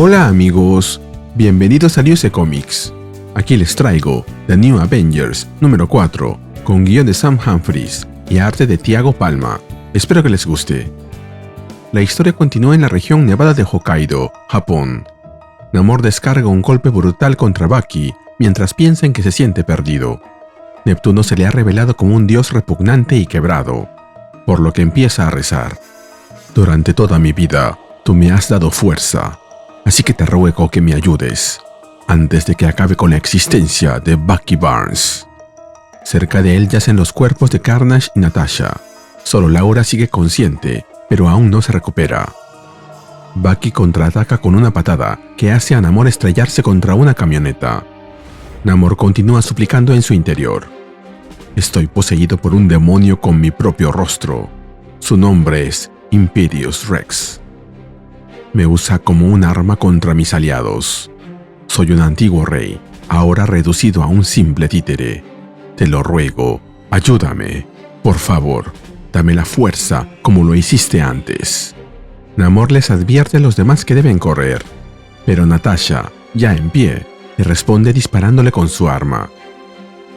Hola amigos, bienvenidos a News Comics. Aquí les traigo The New Avengers número 4, con guión de Sam Humphries y arte de Thiago Palma. Espero que les guste. La historia continúa en la región nevada de Hokkaido, Japón. Namor descarga un golpe brutal contra Bucky mientras piensa en que se siente perdido. Neptuno se le ha revelado como un dios repugnante y quebrado, por lo que empieza a rezar. Durante toda mi vida, tú me has dado fuerza, así que te ruego que me ayudes, antes de que acabe con la existencia de Bucky Barnes. Cerca de él yacen los cuerpos de Carnage y Natasha. Solo Laura sigue consciente, pero aún no se recupera. Bucky contraataca con una patada que hace a Namor estrellarse contra una camioneta. Namor continúa suplicando en su interior. Estoy poseído por un demonio con mi propio rostro. Su nombre es Imperius Rex. Me usa como un arma contra mis aliados. Soy un antiguo rey, ahora reducido a un simple títere. Te lo ruego, ayúdame. Por favor, dame la fuerza como lo hiciste antes. Namor les advierte a los demás que deben correr, pero Natasha, ya en pie, le responde disparándole con su arma.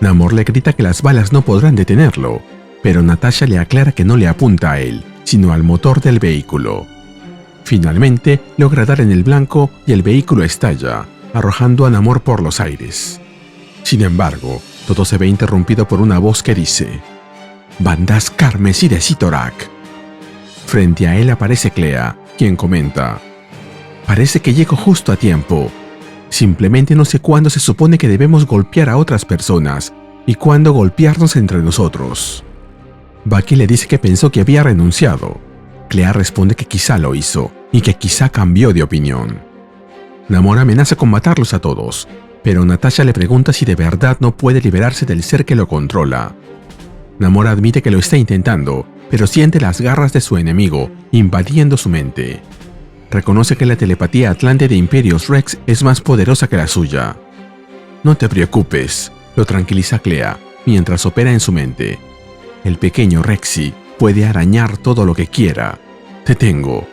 Namor le grita que las balas no podrán detenerlo, pero Natasha le aclara que no le apunta a él, sino al motor del vehículo. Finalmente, logra dar en el blanco y el vehículo estalla, arrojando a Namor por los aires. Sin embargo, todo se ve interrumpido por una voz que dice: «Bandas carmesí de Cyttorak». Frente a él aparece Clea, quien comenta: «Parece que llego justo a tiempo. Simplemente no sé cuándo se supone que debemos golpear a otras personas y cuándo golpearnos entre nosotros». Bucky le dice que pensó que había renunciado. Clea responde que quizá lo hizo y que quizá cambió de opinión. Namor amenaza con matarlos a todos, pero Natasha le pregunta si de verdad no puede liberarse del ser que lo controla. Namor admite que lo está intentando, pero siente las garras de su enemigo invadiendo su mente. Reconoce que la telepatía atlante de Imperius Rex es más poderosa que la suya. «No te preocupes», lo tranquiliza Clea, mientras opera en su mente. «El pequeño Rexy puede arañar todo lo que quiera. Te tengo».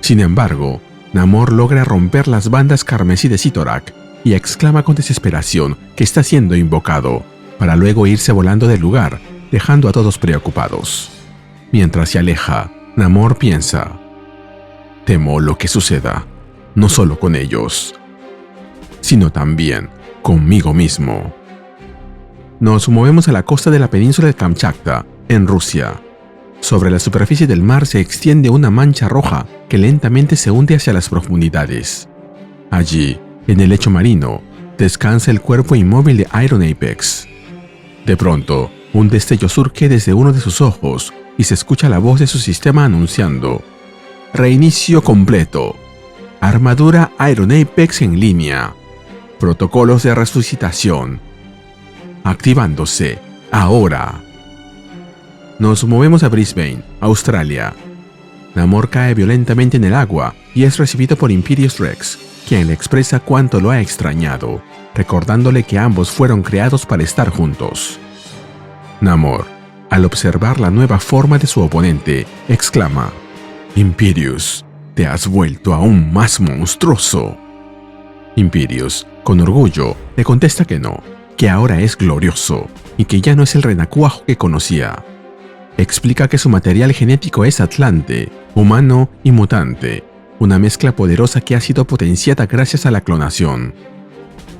Sin embargo, Namor logra romper las bandas carmesí de Cyttorak y exclama con desesperación que está siendo invocado, para luego irse volando del lugar, dejando a todos preocupados. Mientras se aleja, Namor piensa: «Temo lo que suceda, no solo con ellos, sino también conmigo mismo». Nos movemos a la costa de la península de Kamchatka, en Rusia. Sobre la superficie del mar se extiende una mancha roja que lentamente se hunde hacia las profundidades. Allí, en el lecho marino, descansa el cuerpo inmóvil de Iron Apex. De pronto, un destello surge desde uno de sus ojos y se escucha la voz de su sistema anunciando: «Reinicio completo. Armadura Iron Apex en línea. Protocolos de resucitación. Activándose ahora». Nos movemos a Brisbane, Australia. Namor cae violentamente en el agua y es recibido por Imperius Rex, quien le expresa cuánto lo ha extrañado, recordándole que ambos fueron creados para estar juntos. Namor, al observar la nueva forma de su oponente, exclama: «Imperius, te has vuelto aún más monstruoso». Imperius, con orgullo, le contesta que no, que ahora es glorioso y que ya no es el renacuajo que conocía. Explica que su material genético es atlante, humano y mutante, una mezcla poderosa que ha sido potenciada gracias a la clonación.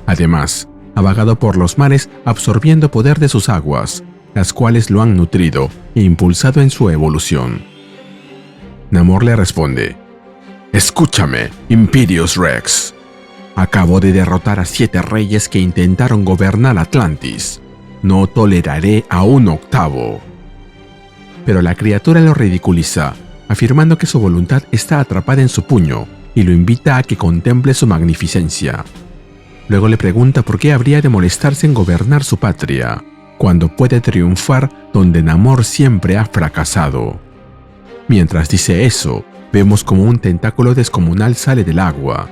Además, ha vagado por los mares absorbiendo poder de sus aguas, las cuales lo han nutrido e impulsado en su evolución. Namor le responde: «Escúchame, Imperius Rex. Acabo de derrotar a 7 reyes que intentaron gobernar Atlantis. No toleraré a un octavo». Pero la criatura lo ridiculiza, afirmando que su voluntad está atrapada en su puño y lo invita a que contemple su magnificencia. Luego le pregunta por qué habría de molestarse en gobernar su patria, cuando puede triunfar donde Namor siempre ha fracasado. Mientras dice eso, vemos como un tentáculo descomunal sale del agua.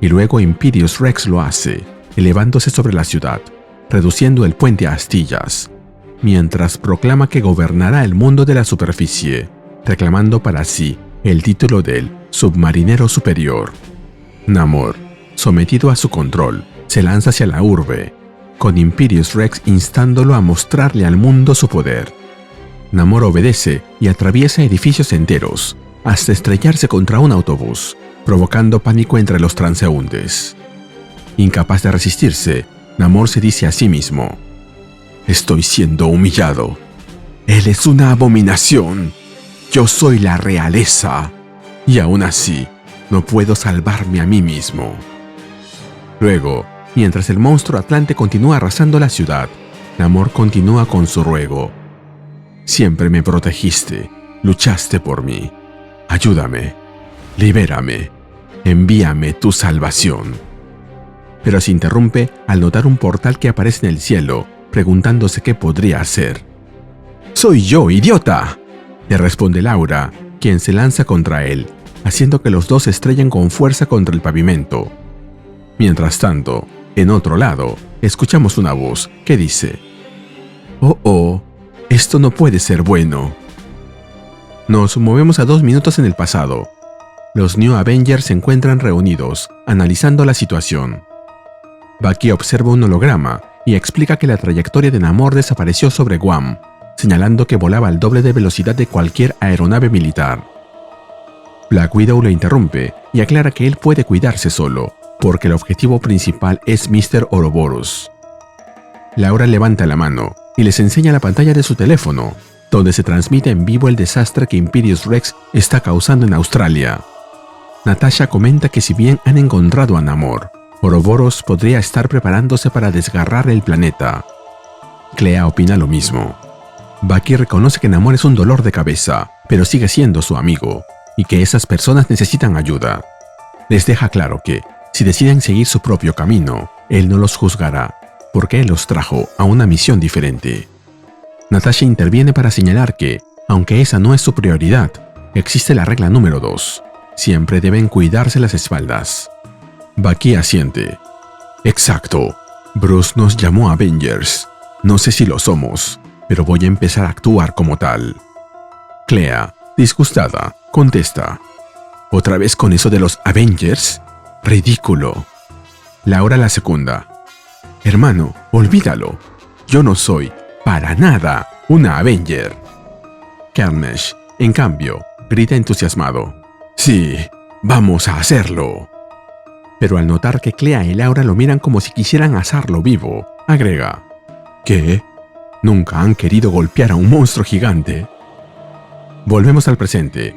Y luego Imperius Rex lo hace, elevándose sobre la ciudad, reduciendo el puente a astillas, mientras proclama que gobernará el mundo de la superficie, reclamando para sí el título del submarinero superior. Namor, sometido a su control, se lanza hacia la urbe, con Imperius Rex instándolo a mostrarle al mundo su poder. Namor obedece y atraviesa edificios enteros, hasta estrellarse contra un autobús, provocando pánico entre los transeúntes. Incapaz de resistirse, Namor se dice a sí mismo: «Estoy siendo humillado. Él es una abominación. Yo soy la realeza. Y aún así, no puedo salvarme a mí mismo». Luego, mientras el monstruo Atlante continúa arrasando la ciudad, Namor continúa con su ruego: «Siempre me protegiste, luchaste por mí. Ayúdame, libérame, envíame tu salvación». Pero se interrumpe al notar un portal que aparece en el cielo, preguntándose qué podría hacer. «¡Soy yo, idiota!», le responde Laura, quien se lanza contra él, haciendo que los dos se estrellen con fuerza contra el pavimento. Mientras tanto, en otro lado, escuchamos una voz que dice: «Oh, esto no puede ser bueno». Nos movemos a 2 minutos en el pasado. Los New Avengers se encuentran reunidos, analizando la situación. Bucky observa un holograma y explica que la trayectoria de Namor desapareció sobre Guam, señalando que volaba al doble de velocidad de cualquier aeronave militar. Black Widow lo interrumpe y aclara que él puede cuidarse solo, porque el objetivo principal es Mr. Ouroboros. Laura levanta la mano y les enseña la pantalla de su teléfono, donde se transmite en vivo el desastre que Imperius Rex está causando en Australia. Natasha comenta que si bien han encontrado a Namor, Ouroboros podría estar preparándose para desgarrar el planeta. Clea opina lo mismo. Bucky reconoce que Namor es un dolor de cabeza, pero sigue siendo su amigo, y que esas personas necesitan ayuda. Les deja claro que, si deciden seguir su propio camino, él no los juzgará, porque él los trajo a una misión diferente. Natasha interviene para señalar que, aunque esa no es su prioridad, existe la regla número 2. Siempre deben cuidarse las espaldas. Bucky asiente. «Exacto. Bruce nos llamó Avengers. No sé si lo somos, pero voy a empezar a actuar como tal». Clea, disgustada, contesta: «¿Otra vez con eso de los Avengers? ¡Ridículo!». Laura la secunda: «Hermano, olvídalo. Yo no soy, para nada, una Avenger». Carnage, en cambio, grita entusiasmado: «Sí, vamos a hacerlo». Pero al notar que Clea y Laura lo miran como si quisieran asarlo vivo, agrega: «¿Qué? ¿Nunca han querido golpear a un monstruo gigante?». Volvemos al presente.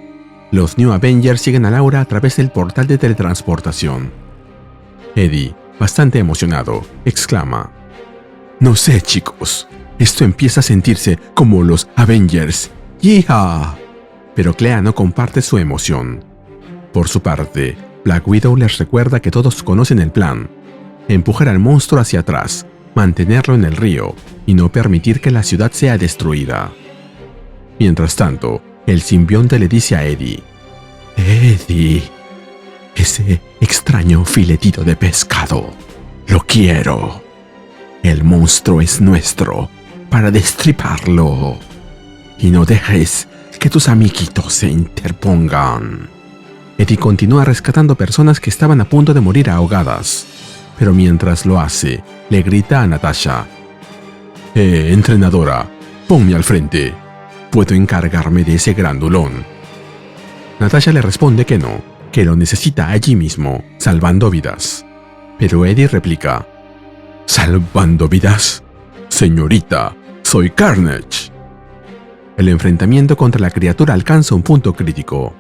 Los New Avengers siguen a Laura a través del portal de teletransportación. Eddie, bastante emocionado, exclama: «No sé, chicos. Esto empieza a sentirse como los Avengers. ¡Yija!». Pero Clea no comparte su emoción. Por su parte, Black Widow les recuerda que todos conocen el plan: empujar al monstruo hacia atrás, mantenerlo en el río y no permitir que la ciudad sea destruida. Mientras tanto, el simbionte le dice a Eddie: «Eddie, ese extraño filetito de pescado, lo quiero. El monstruo es nuestro para destriparlo. Y no dejes que tus amiguitos se interpongan». Eddie continúa rescatando personas que estaban a punto de morir ahogadas, pero mientras lo hace, le grita a Natasha: «Entrenadora, ponme al frente. Puedo encargarme de ese grandulón». Natasha le responde que no, que lo necesita allí mismo, salvando vidas. Pero Eddie replica: «¿Salvando vidas? Señorita, soy Carnage». El enfrentamiento contra la criatura alcanza un punto crítico.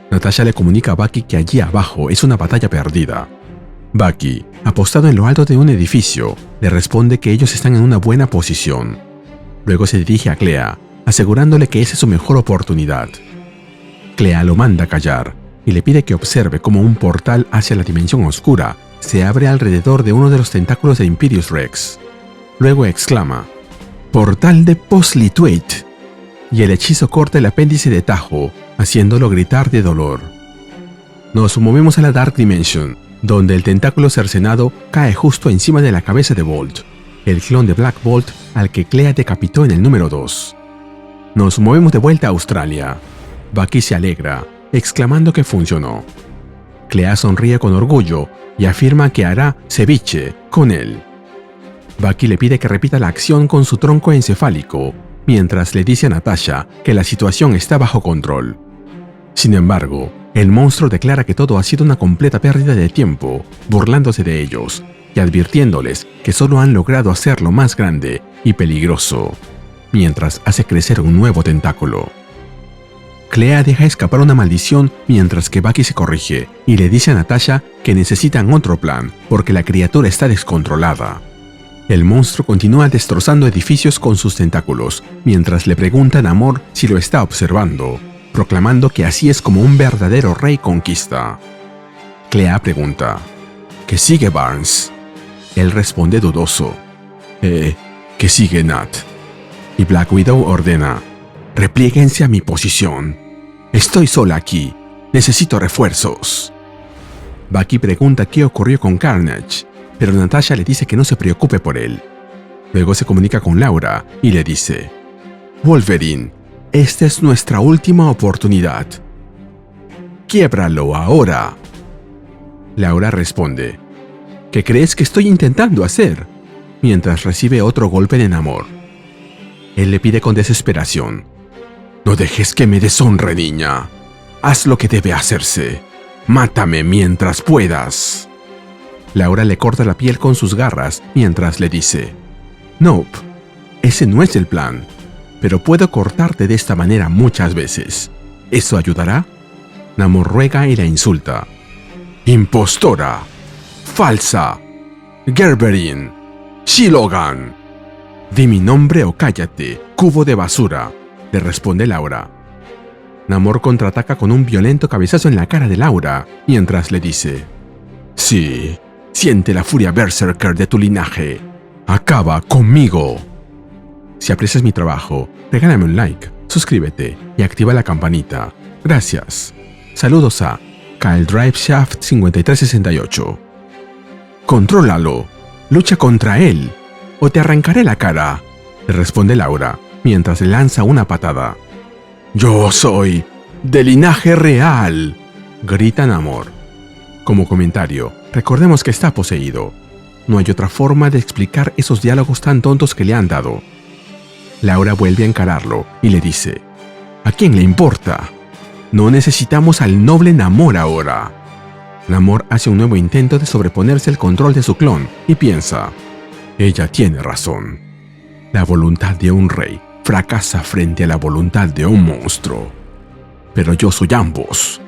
Natasha le comunica a Bucky que allí abajo es una batalla perdida. Bucky, apostado en lo alto de un edificio, le responde que ellos están en una buena posición. Luego se dirige a Clea, asegurándole que esa es su mejor oportunidad. Clea lo manda a callar y le pide que observe cómo un portal hacia la dimensión oscura se abre alrededor de uno de los tentáculos de Imperius Rex. Luego exclama: «¡Portal de Poslituate!», y el hechizo corta el apéndice de Tajo, haciéndolo gritar de dolor. Nos movemos a la Dark Dimension, donde el tentáculo cercenado cae justo encima de la cabeza de Bolt, el clon de Black Bolt al que Clea decapitó en el número 2. Nos movemos de vuelta a Australia. Bucky se alegra, exclamando que funcionó. Clea sonríe con orgullo y afirma que hará ceviche con él. Bucky le pide que repita la acción con su tronco encefálico, mientras le dice a Natasha que la situación está bajo control. Sin embargo, el monstruo declara que todo ha sido una completa pérdida de tiempo, burlándose de ellos y advirtiéndoles que solo han logrado hacerlo más grande y peligroso, mientras hace crecer un nuevo tentáculo. Clea deja escapar una maldición mientras que Bucky se corrige y le dice a Natasha que necesitan otro plan porque la criatura está descontrolada. El monstruo continúa destrozando edificios con sus tentáculos mientras le pregunta a Namor si lo está observando, proclamando que así es como un verdadero rey conquista. Clea pregunta: ¿qué sigue, Barnes? Él responde dudoso: ¿qué sigue, Nat? Y Black Widow ordena: replieguense a mi posición. Estoy sola aquí. Necesito refuerzos. Bucky pregunta qué ocurrió con Carnage, pero Natasha le dice que no se preocupe por él. Luego se comunica con Laura y le dice: Wolverine, esta es nuestra última oportunidad. ¡Quiébralo ahora! Laura responde: ¿qué crees que estoy intentando hacer? Mientras recibe otro golpe de Namor. Él le pide con desesperación: no dejes que me deshonre, niña. Haz lo que debe hacerse. Mátame mientras puedas. Laura le corta la piel con sus garras mientras le dice: Nope, ese no es el plan, pero puedo cortarte de esta manera muchas veces. ¿Eso ayudará? Namor ruega y la insulta: impostora, falsa, Gerberin, Shilogan. Di mi nombre o cállate, cubo de basura, le responde Laura. Namor contraataca con un violento cabezazo en la cara de Laura, mientras le dice: sí, siente la furia berserker de tu linaje. Acaba conmigo. Si aprecias mi trabajo, regálame un like, suscríbete y activa la campanita. Gracias. Saludos a Kyle Driveshaft 5368. Contrólalo. Lucha contra él o te arrancaré la cara, le responde Laura, mientras le lanza una patada. Yo soy de linaje real, grita Namor. Como comentario, recordemos que está poseído. No hay otra forma de explicar esos diálogos tan tontos que le han dado. Laura vuelve a encararlo y le dice: ¿a quién le importa? No necesitamos al noble Namor ahora. Namor hace un nuevo intento de sobreponerse al control de su clon y piensa: ella tiene razón. La voluntad de un rey fracasa frente a la voluntad de un monstruo. Pero yo soy ambos.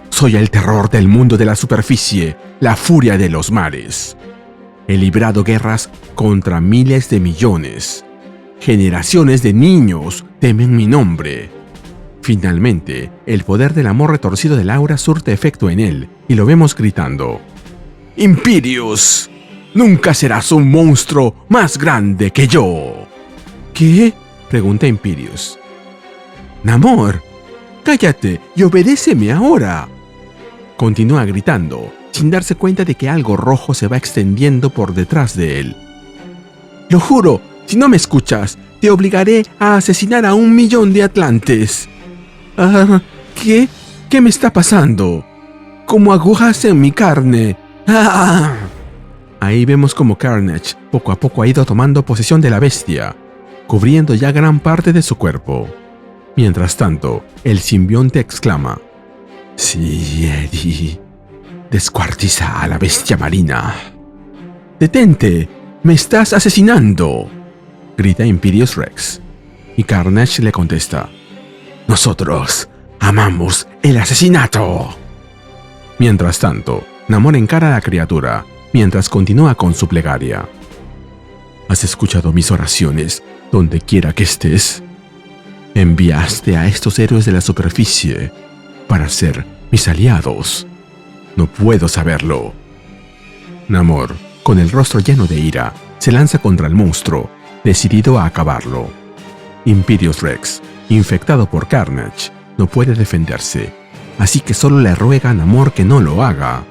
Soy el terror del mundo de la superficie, la furia de los mares. He librado guerras contra miles de millones. Generaciones de niños temen mi nombre. Finalmente, el poder del amor retorcido de Laura surte efecto en él y lo vemos gritando: ¡Imperius! ¡Nunca serás un monstruo más grande que yo! ¿Qué? Pregunta Imperius. Namor, cállate y obedéceme ahora. Continúa gritando, sin darse cuenta de que algo rojo se va extendiendo por detrás de él. Lo juro, si no me escuchas, te obligaré a asesinar a 1.000.000 de atlantes. ¿Qué? ¿Qué me está pasando? Como agujas en mi carne. ¡Ah! Ahí vemos como Carnage poco a poco ha ido tomando posesión de la bestia, cubriendo ya gran parte de su cuerpo. Mientras tanto, el simbionte exclama: sí, Eddie, descuartiza a la bestia marina. ¡Detente! ¡Me estás asesinando!, grita Imperius Rex. Y Carnage le contesta: nosotros amamos el asesinato. Mientras tanto, Namor encara a la criatura, mientras continúa con su plegaria. ¿Has escuchado mis oraciones donde quiera que estés? Enviaste a estos héroes de la superficie para ser mis aliados. No puedo saberlo. Namor, con el rostro lleno de ira, se lanza contra el monstruo, decidido a acabarlo. Imperius Rex, infectado por Carnage, no puede defenderse, así que solo le ruega a Namor que no lo haga.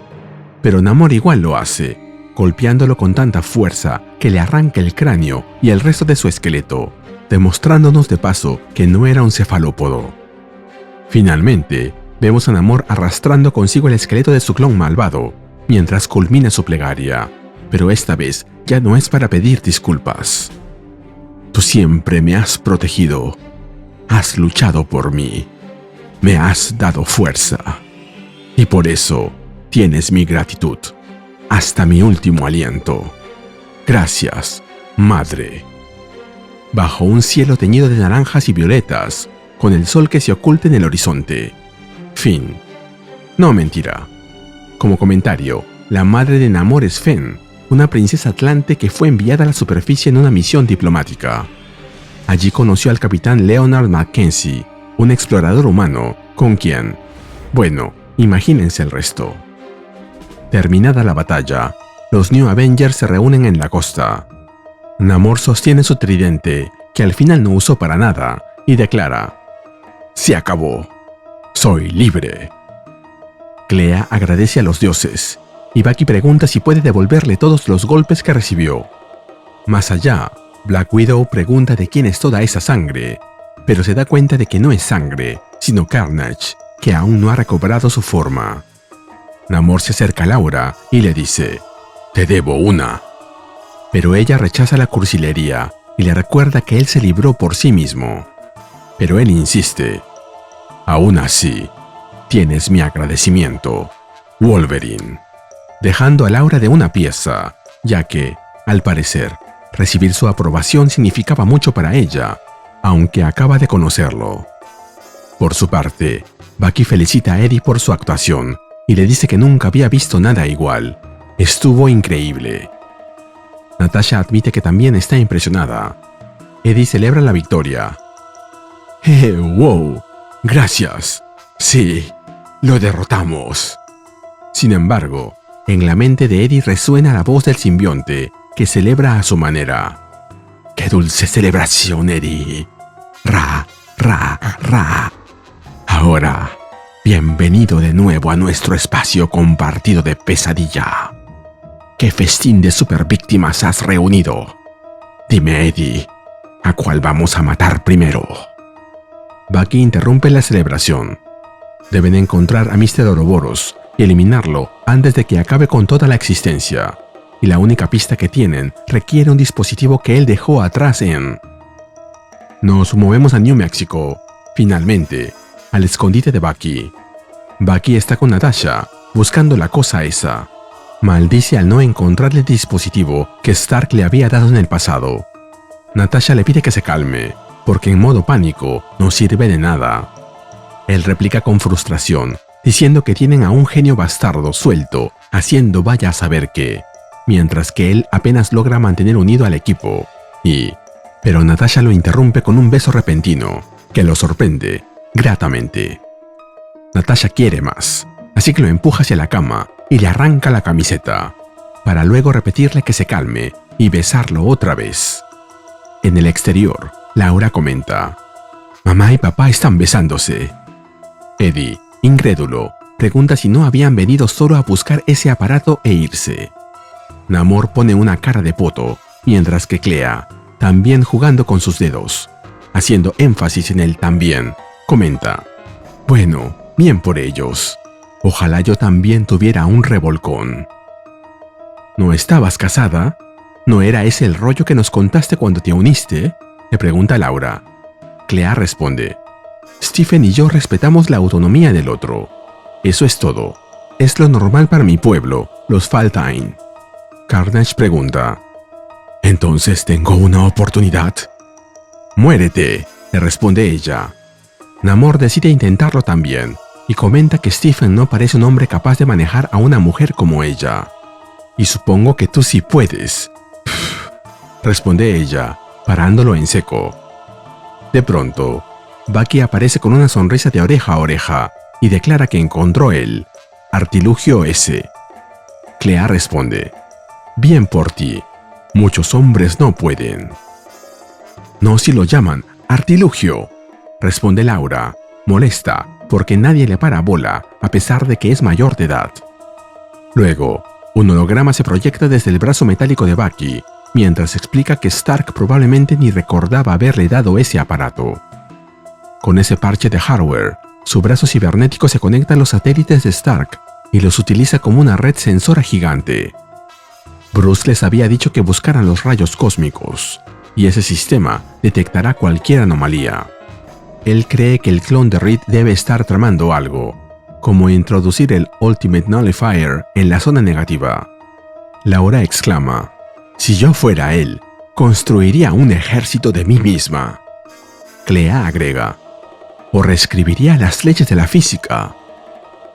Pero Namor igual lo hace, golpeándolo con tanta fuerza que le arranca el cráneo y el resto de su esqueleto, demostrándonos de paso que no era un cefalópodo. Finalmente, Vemos a Namor arrastrando consigo el esqueleto de su clon malvado, mientras culmina su plegaria, pero esta vez ya no es para pedir disculpas. Tú siempre me has protegido, has luchado por mí, me has dado fuerza, y por eso tienes mi gratitud, hasta mi último aliento. Gracias, madre. Bajo un cielo teñido de naranjas y violetas, con el sol que se oculta en el horizonte. Fin. No, mentira. Como comentario, la madre de Namor es Fen, una princesa atlante que fue enviada a la superficie en una misión diplomática. Allí conoció al capitán Leonard Mackenzie, un explorador humano, con quien... bueno, imagínense el resto. Terminada la batalla, los New Avengers se reúnen en la costa. Namor sostiene su tridente, que al final no usó para nada, y declara: «Se acabó. Soy libre». Clea agradece a los dioses, y Bucky pregunta si puede devolverle todos los golpes que recibió. Más allá, Black Widow pregunta de quién es toda esa sangre, pero se da cuenta de que no es sangre, sino Carnage, que aún no ha recobrado su forma. Namor se acerca a Laura y le dice: «Te debo una». Pero ella rechaza la cursilería y le recuerda que él se libró por sí mismo. Pero él insiste: «Aún así, tienes mi agradecimiento, Wolverine», dejando a Laura de una pieza, ya que, al parecer, recibir su aprobación significaba mucho para ella, aunque acaba de conocerlo. Por su parte, Bucky felicita a Eddie por su actuación y le dice que nunca había visto nada igual. Estuvo increíble. Natasha admite que también está impresionada. Eddie celebra la victoria. ¡Wow! ¡Gracias! Sí, lo derrotamos. Sin embargo, en la mente de Eddie resuena la voz del simbionte, que celebra a su manera. ¡Qué dulce celebración, Eddie! ¡Ra, ra, ra! Ahora, bienvenido de nuevo a nuestro espacio compartido de pesadilla. ¿Qué festín de supervíctimas has reunido? Dime, Eddie, ¿a cuál vamos a matar primero? Bucky interrumpe la celebración. Deben encontrar a Mr. Ouroboros y eliminarlo antes de que acabe con toda la existencia. Y la única pista que tienen requiere un dispositivo que él dejó atrás en... Nos movemos a New Mexico, finalmente, al escondite de Bucky. Bucky está con Natasha, buscando la cosa esa. Maldice al no encontrar el dispositivo que Stark le había dado en el pasado. Natasha le pide que se calme, porque en modo pánico no sirve de nada. Él replica con frustración, diciendo que tienen a un genio bastardo suelto, haciendo vaya a saber qué, mientras que él apenas logra mantener unido al equipo. Pero Natasha lo interrumpe con un beso repentino, que lo sorprende gratamente. Natasha quiere más, así que lo empuja hacia la cama y le arranca la camiseta, para luego repetirle que se calme y besarlo otra vez. En el exterior, Laura comenta: «Mamá y papá están besándose». Eddie, incrédulo, pregunta si no habían venido solo a buscar ese aparato e irse. Namor pone una cara de poto, mientras que Clea, también jugando con sus dedos, haciendo énfasis en el también, comenta: «Bueno, bien por ellos. Ojalá yo también tuviera un revolcón». «¿No estabas casada? ¿No era ese el rollo que nos contaste cuando te uniste?», le pregunta Laura. Clea responde: «Stephen y yo respetamos la autonomía del otro. Eso es todo. Es lo normal para mi pueblo, los Faltine». Carnage pregunta: «¿Entonces tengo una oportunidad?». «Muérete», le responde ella. Namor decide intentarlo también, y comenta que Stephen no parece un hombre capaz de manejar a una mujer como ella. «Y supongo que tú sí puedes», responde ella, parándolo en seco. De pronto, Bucky aparece con una sonrisa de oreja a oreja y declara que encontró el artilugio ese. Clea responde: «Bien por ti, muchos hombres no pueden». «No si lo llaman artilugio», responde Laura, molesta porque nadie le para bola a pesar de que es mayor de edad. Luego, un holograma se proyecta desde el brazo metálico de Bucky, mientras explica que Stark probablemente ni recordaba haberle dado ese aparato. Con ese parche de hardware, Su brazo cibernético se conecta a los satélites de Stark y los utiliza como una red sensora gigante. Bruce les había dicho que buscaran los rayos cósmicos, y ese sistema detectará cualquier anomalía. Él cree que el clon de Reed debe estar tramando algo, como introducir el Ultimate Nullifier en la zona negativa. Laura exclama: «Si yo fuera él, construiría un ejército de mí misma». Clea agrega: «O reescribiría las leyes de la física».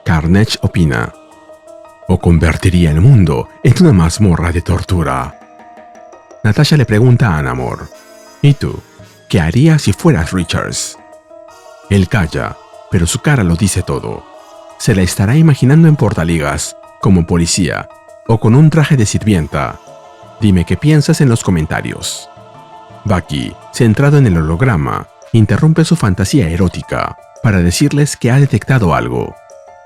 Carnage opina: «O convertiría el mundo en una mazmorra de tortura». Natasha le pregunta a Namor: «¿Y tú? ¿Qué harías si fueras Richards?». Él calla, pero su cara lo dice todo. Se la estará imaginando en portaligas, como policía, o con un traje de sirvienta. Dime qué piensas en los comentarios. Bucky, centrado en el holograma, interrumpe su fantasía erótica para decirles que ha detectado algo.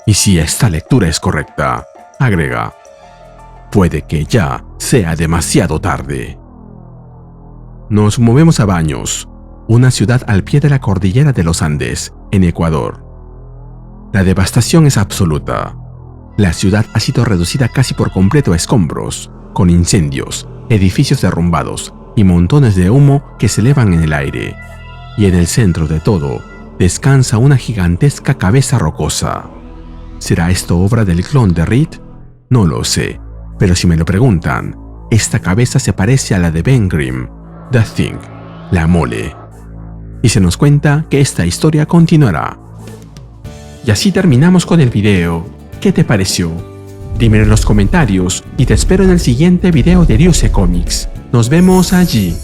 Y si esta lectura es correcta, agrega: «puede que ya sea demasiado tarde». Nos movemos a Baños, una ciudad al pie de la cordillera de los Andes, en Ecuador. La devastación es absoluta. La ciudad ha sido reducida casi por completo a escombros, con incendios, edificios derrumbados y montones de humo que se elevan en el aire. Y en el centro de todo, descansa una gigantesca cabeza rocosa. ¿Será esto obra del clon de Reed? No lo sé, pero si me lo preguntan, esta cabeza se parece a la de Ben Grimm, The Thing, la mole. Y se nos cuenta que esta historia continuará. Y así terminamos con el video. ¿Qué te pareció? Dímelo en los comentarios y te espero en el siguiente video de Ryuse Comics. Nos vemos allí.